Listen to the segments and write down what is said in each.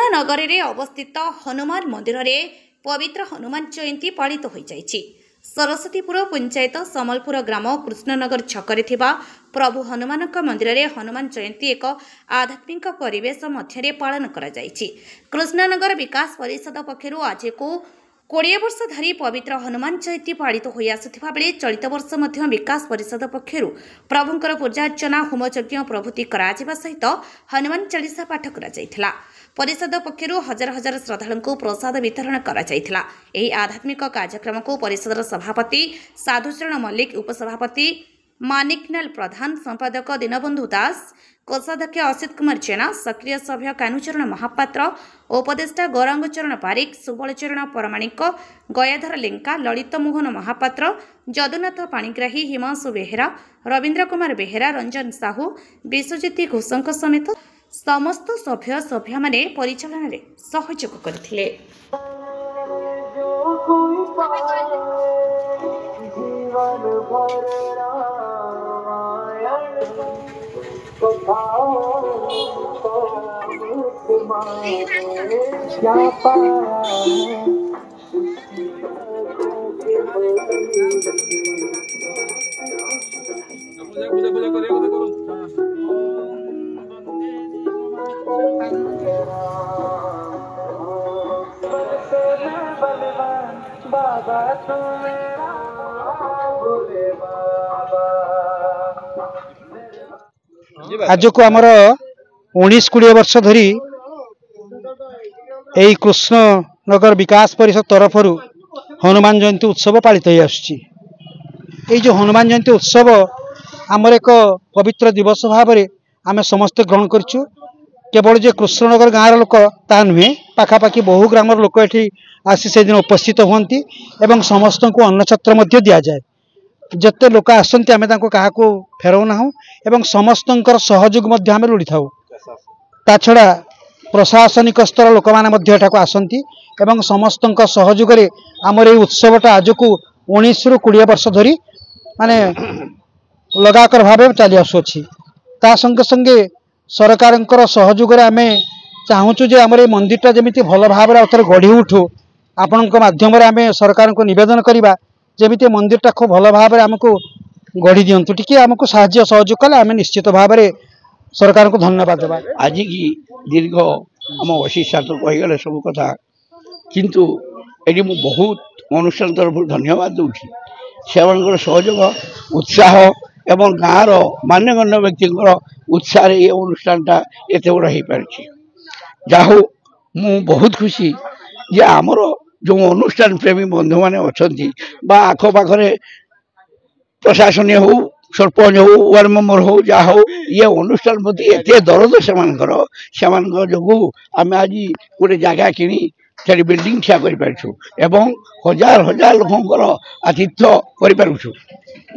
कृष्णनगर में अवस्थित हनुमान मंदिर में पवित्र हनुमान जयंती पालित हो जाइछि। सरस्वतीपुर पंचायत समलपुर ग्राम कृष्णनगर छकरे थिबा प्रभु हनुमान मंदिर में हनुमान जयंती एक आध्यात्मिक परिवेश मध्य पालन करा जाइछि। कृष्णनगर विकास परिषद पक्षरु आज को 20 वर्ष धरी पवित्र हनुमान जयंती पालित हो आसुथिबा बेले चलित वर्ष मध्य विकास परिषद पक्षरु प्रभुंकर पूजा अर्चना होमयज्ञ प्रभृति कराजिबा सहित हनुमान चालीसा पाठ करा जायथिला। परिषद पक्षरु हजार हजार श्रद्धालुंकु प्रसाद वितरण करा जायथिला। एही आध्यात्मिक कार्यक्रम को परिषदर सभापति साधुचरण मल्लिक, उपसभापति मानिकलाल प्रधान, संपादक दीनबंधु दास, कोषाध्यक्ष असित कुमार जेना, सक्रिय सभ्य कानुचरण महापात्र, उपदेष्टा गौरांगचरण पारिक, सुबलचरण परमाणिक, गयाधर लेंका, ललित मोहन महापात्र, जदुनाथ पाणिग्राही, हिमांशु बेहेरा, रवींद्र कुमार बेहेरा, रंजन साहू, विश्वजित घोषों समेत समस्त सभ्य सभ्य माने परिचालन रे सहयोग करथिले। आज को आमर 19-20 वर्ष धरी यही कृष्णनगर विकास परिषद तरफ हनुमान जयंती उत्सव पालित हो आसुची। जो हनुमान जयंती उत्सव आमर एक पवित्र दिवस भाव में आम समस्ते ग्रहण करूँ। केवल जे कृष्णनगर गाँव लोक ता नुहे, पाखापाखि बहु ग्राम लोक ये आसी से दिन उपस्थित हुंती एवं समस्त को अन्नछत्र दि जाए। जिते लोक आसती आम क्या फेरऊ ना एवं समस्त सहयोग आम लोड़ी था। ता छड़ा प्रशासनिक स्तर लोक मैंने आसती एवं समस्त सहयोग आमर ये उत्सवटा आज को 19-20 वर्ष धरी माने लगाकर भाव चली आसुची। ता संगे संगे सरकार सहयोग आम चाहूँ जे आम मंदिरटा जमी भल भाव गढ़ी उठू। आपण माध्यम आम सरकार को निवेदन करवा जमी मंदिरटा खूब भल भाव आमको गढ़ी दिंतु, टी आमको साहाय्य सहयोग कले आम निश्चित भाव में सरकार को धन्यवाद देवा। आज की दीर्घ आम वशिष्ठ कहीगले सब कथा, किंतु ये बहुत अनुष्ठान तरफ धन्यवाद दूसरी से सहयोग उत्साह एवं गाँव मान्यगण्य व्यक्ति उत्साह ये अनुष्ठानटा एत बड़ हो पारी। जाहो मु बहुत खुशी जे आमर जो अनुष्ठान प्रेमी बंधु मैंने अच्छा आखपाखे प्रशासन हो, सरपंच हो, वार्ड मेंबर हो, जहाँ हो ये अनुष्ठान प्रति एत दरद से जो आम आज गोटे जगह किणी से बिल्डिंग ठिया कर हजार हजार लोकर आतिथ्य करूँ।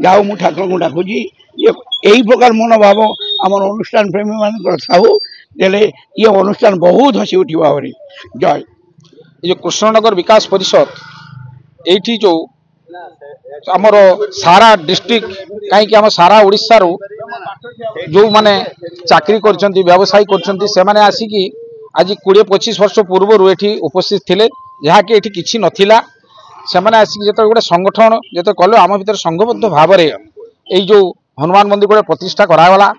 जाओ मु ठाकुर को डाकुची यही प्रकार मनोभाव आम अनुष्ठान प्रेमी मान था ये अनुष्ठान बहुत हसी उठा। जय ये कृष्णनगर विकास परिषद ये जो आमर सारा डिस्ट्रिक्ट कहीं आम सारा ओडिशा रो जो माने चाकरी करछंती व्यवसाय करछंती से माने आसिकी आज 20-25 वर्ष पूर्व ये उपस्थित थिले, जहाँ कि ये किसी नथिला। से माने आसिकी जो गोटे संगठन जो कले आम भीतर संघबद्ध भाव में यही जो हनुमान मंदिर गोटे प्रतिष्ठा करागला।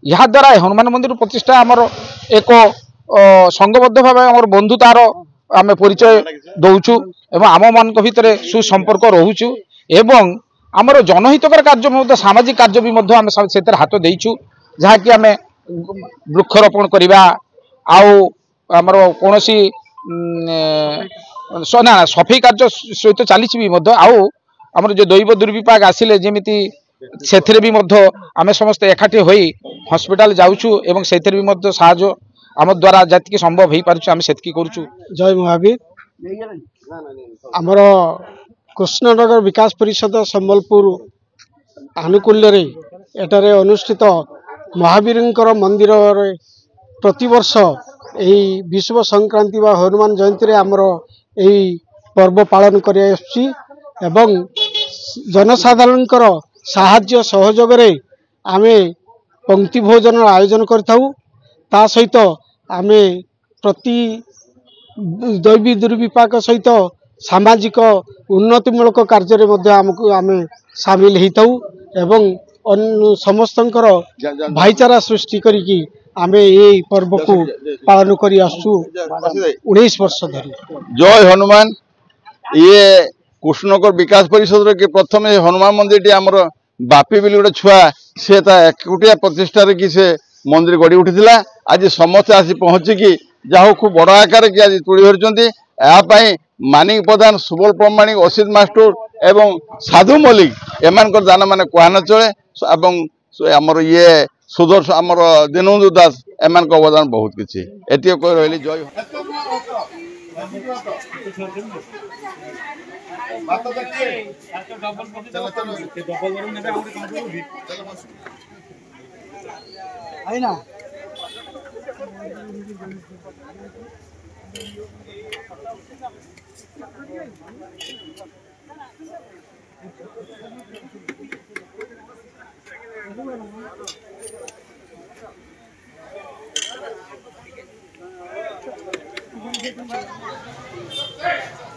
यहाँ द्वारा हनुमान मंदिर प्रतिष्ठा आमर एक संघबद्ध भाव आम बंधुतार आम परिचय दौचु एवं आम मान भितर सुसंपर्क रोचु एवं आमर जनहितकर कार्य सामाजिक कार्य भी आम से हाथ देचु, जहाँ कि आम वृक्षरोपण करवा आमर कौन ना सफाई कार्य सहित चली आमर जो दैव दुर्विपाक आसिले जमीती से भी आम समस्त एकाठी हो हॉस्पिटल जाऊँ एवं से भी साहाय्य आम द्वारा जी संभव हो पार्छ आम से करूँ। जय महावीर। आमर कृष्णनगर विकास परिषद संबलपुर आनुकूल्य एटारे अनुष्ठित महावीर मंदिर प्रतिवर्ष यही विश्व संक्रांति व हनुमान जयंती रे आमर यही पर्व पालन कर जनसाधारण साहाय्य सहयोग आमे पंक्ति भोजन आयोजन करथाउ। ता सहित आमे प्रति दैवी दुर्विपाक सहित सामाजिक उन्नतिमूलक कार्य आम सामिल होता एवं समस्तंकर भाईचारा सृष्टि करी आम ये पर्व को पालन कर 19 वर्ष धरी। जय हनुमान। ये कृष्णनगर विकास परिषद के प्रथम हनुमान मंदिर टी आमर बापी बोली गोटे छुआ सी एकुटिया प्रतिष्ठा कि से मंदिर गढ़ी उठी आज समस्ते आसी पहुंचिकी जहाँ खूब बड़ आकार की आज तुड़ी धरी मानिक प्रधान सुबल प्रमाणिक असित मास्टर एवं साधु मल्लिक एम दान मान कहना चले आमर ये सुदर्शन आमर दीनबंधु दास एम अवदान बहुत किसी एति रही। जय Hey!